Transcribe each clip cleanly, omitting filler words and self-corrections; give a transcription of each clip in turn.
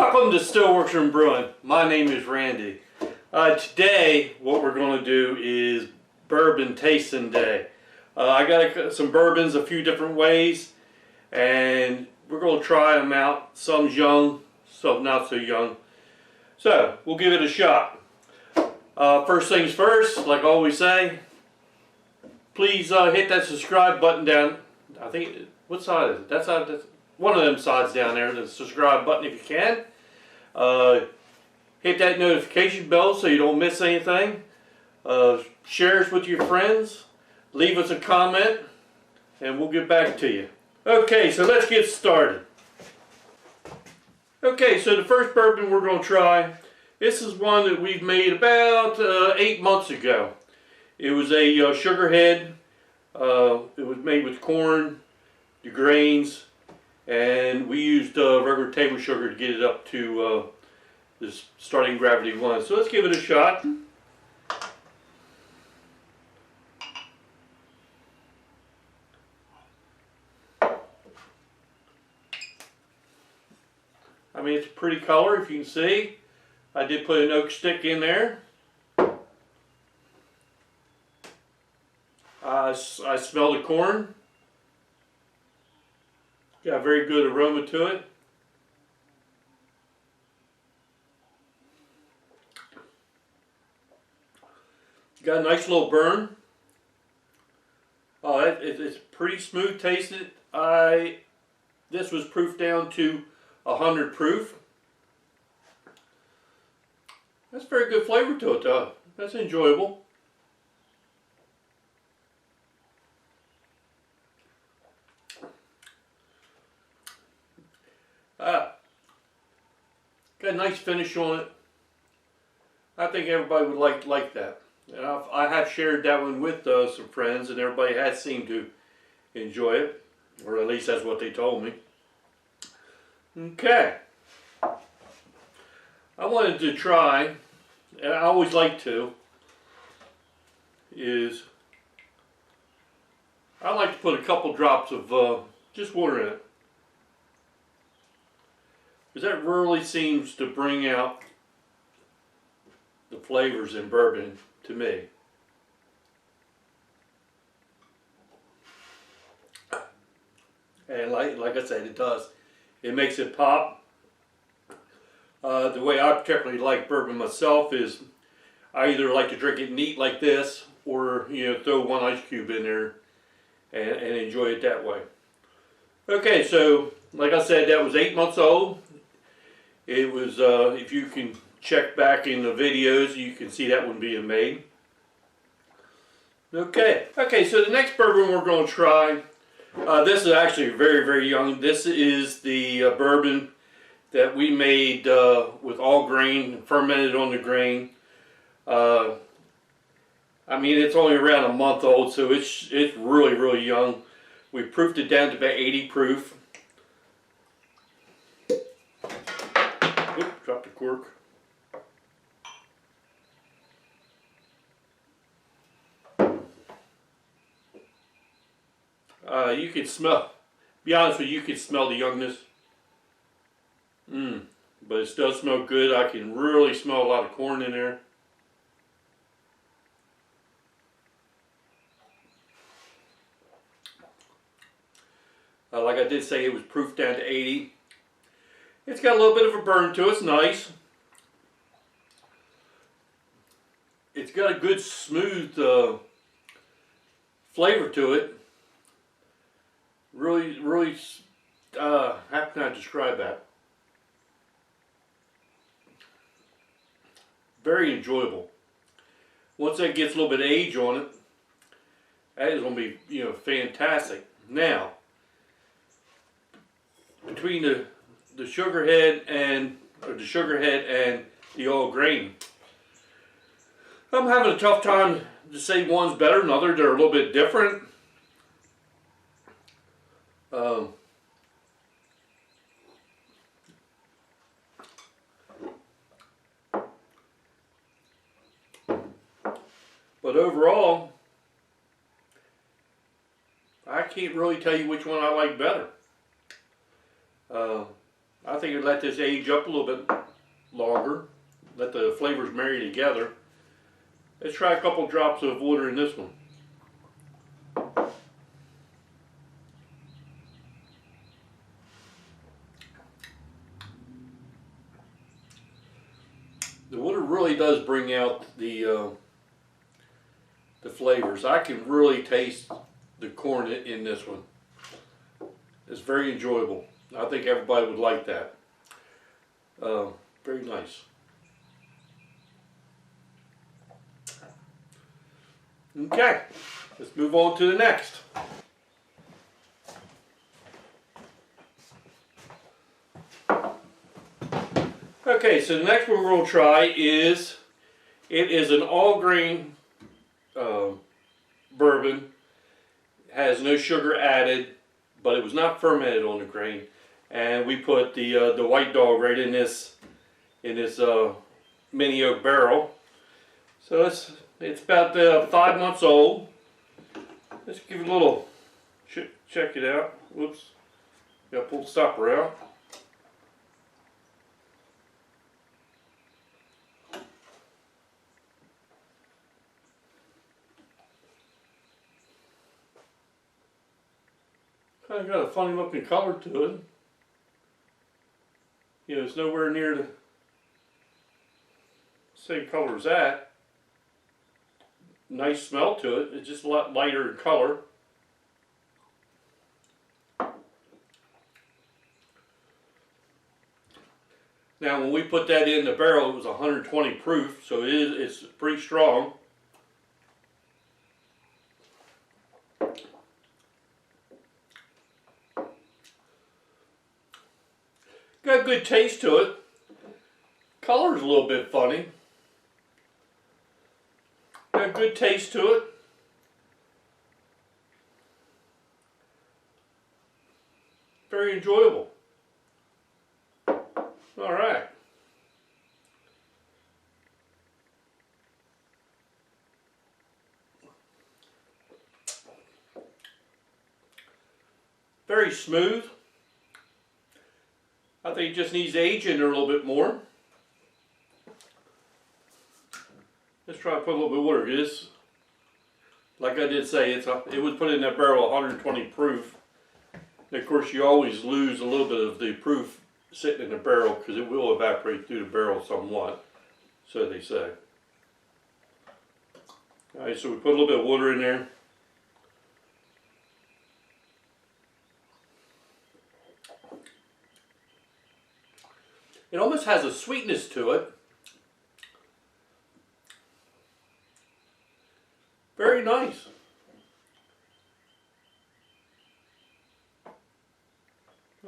Welcome to Stillworks and Brewing. My name is Randy. Today what we're going to do is bourbon tasting day. I got some bourbons a few different ways, and we're going to try them out. Some's young, some not so young. So we'll give it a shot. First things first, like I always say, please hit that subscribe button down. I think, what side is it? That side, that's one of them sides down there, the subscribe button if you can. Hit that notification bell so you don't miss anything. Share us with your friends. Leave us a comment and we'll get back to you. Okay, so let's get started. Okay, so the first bourbon we're going to try, this is one that we've made about 8 months ago. It was a sugarhead. It was made with corn, the grains, and we used regular table sugar to get it up to this starting gravity 1. So let's give it a shot. I mean, it's a pretty color, if you can see. I did put an oak stick in there. I smell the corn. Got a very good aroma to it. Got a nice little burn. Oh, it's pretty smooth tasted. This was proofed down to 100 proof. That's very good flavor to it though. That's enjoyable. Got a nice finish on it. I think everybody would like that. And I have shared that one with some friends, and everybody has seemed to enjoy it, or at least that's what they told me. Okay. I wanted to try, and I always like to, is I like to put a couple drops of just water in it. Because that really seems to bring out the flavors in bourbon to me. And like I said, it does. It makes it pop. The way I particularly like bourbon myself is I either like to drink it neat like this, or throw one ice cube in there and enjoy it that way. Okay, so like I said, that was 8 months old. It was, if you can check back in the videos, you can see that one being made. Okay, so the next bourbon we're going to try, this is actually very, very young. This is the bourbon that we made with all grain, fermented on the grain. I mean, it's only around a month old, so it's really, really young. We proofed it down to about 80 proof. Oops, dropped the cork. You can smell, be honest with you, you can smell the youngness. But it does smell good. I can really smell a lot of corn in there. Like I did say, it was proofed down to 80. It's got a little bit of a burn to it. It's nice. It's got a good smooth flavor to it. Really, how can I describe that? Very enjoyable. Once that gets a little bit of age on it, that is going to be, fantastic. Now, between the sugar head and the all grain, I'm having a tough time to say one's better than other. They're a little bit different. But overall, I can't really tell you which one I like better. I think I'd let this age up a little bit longer. Let the flavors marry together. Let's try a couple drops of water in this one. The water really does bring out the flavors. I can really taste the corn in this one. It's very enjoyable. I think everybody would like that. Very nice. Okay, let's move on to the next. Okay, so the next one we're going to try is, it is an all grain bourbon. It has no sugar added, but it was not fermented on the grain. And we put the white dog right in this mini oak barrel. So it's about 5 months old. Let's give it a little check it out. Whoops, got to pull the stopper out. Kind of got a funny looking color to it. You know, it's nowhere near the same color as that. Nice smell to it. It's just a lot lighter in color. Now, when we put that in the barrel, it was 120 proof, so it's pretty strong. Got a good taste to it. Color's a little bit funny. Got a good taste to it. Very enjoyable. All right. Very smooth. I think it just needs age in there a little bit more. Let's try to put a little bit of water. It is, like I did say, it was put in that barrel 120 proof. And of course, you always lose a little bit of the proof sitting in the barrel because it will evaporate through the barrel somewhat, so they say. All right, so we put a little bit of water in there. It almost has a sweetness to it. Very nice.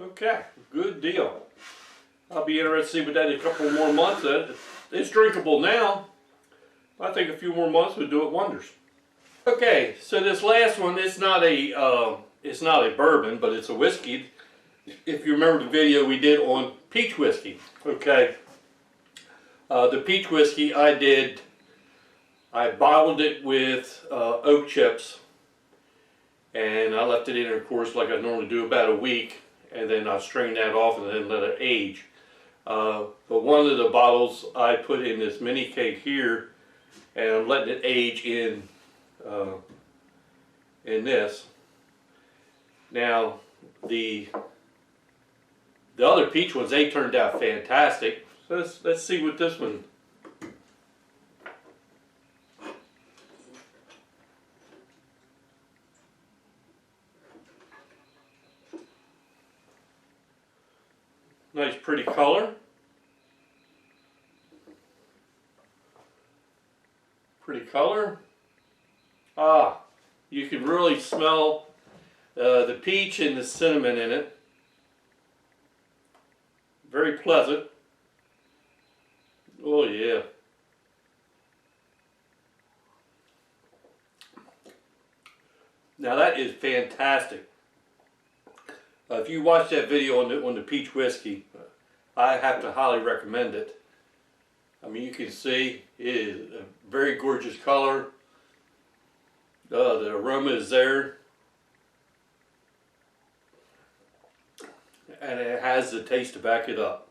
Okay, good deal. I'll be interested to see what that in a couple more months. It's drinkable now. I think a few more months would do it wonders. Okay, so this last one, it's not a bourbon, but it's a whiskey. If you remember the video we did on peach whiskey, okay. The peach whiskey I bottled it with oak chips, and I left it in there, of course, like I normally do, about a week, and then I strained that off and then let it age. But one of the bottles I put in this mini keg here, and I'm letting it age in this. Now, the other peach ones, they turned out fantastic. So let's see what this one. Nice pretty color. Pretty color. Ah, you can really smell the peach and the cinnamon in it. Very pleasant. Oh yeah. Now that is fantastic. If you watch that video on the peach whiskey, I have to highly recommend it. I mean, you can see it is a very gorgeous color. The aroma is there. And it has has the taste to back it up.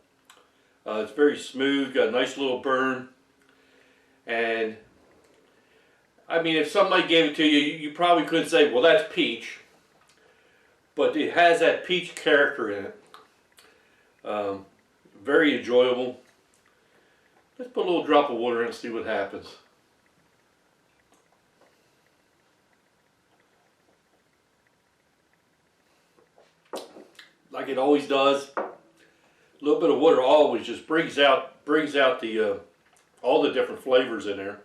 It's very smooth, got a nice little burn, and I mean, if somebody gave it to you, you probably could say, well, that's peach, but it has that peach character in it. Very enjoyable. Let's put a little drop of water in and see what happens. Like it always does, a little bit of water always just brings out the all the different flavors in there.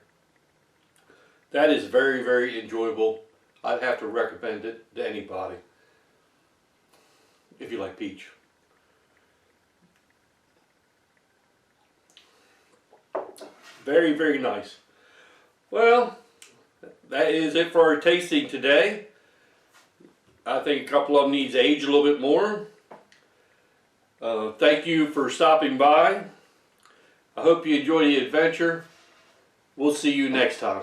That is very, very enjoyable. I'd have to recommend it to anybody if you like peach. Very, very nice. Well, that is it for our tasting today. I think a couple of them needs to age a little bit more. Thank you for stopping by. I hope you enjoy the adventure. We'll see you next time.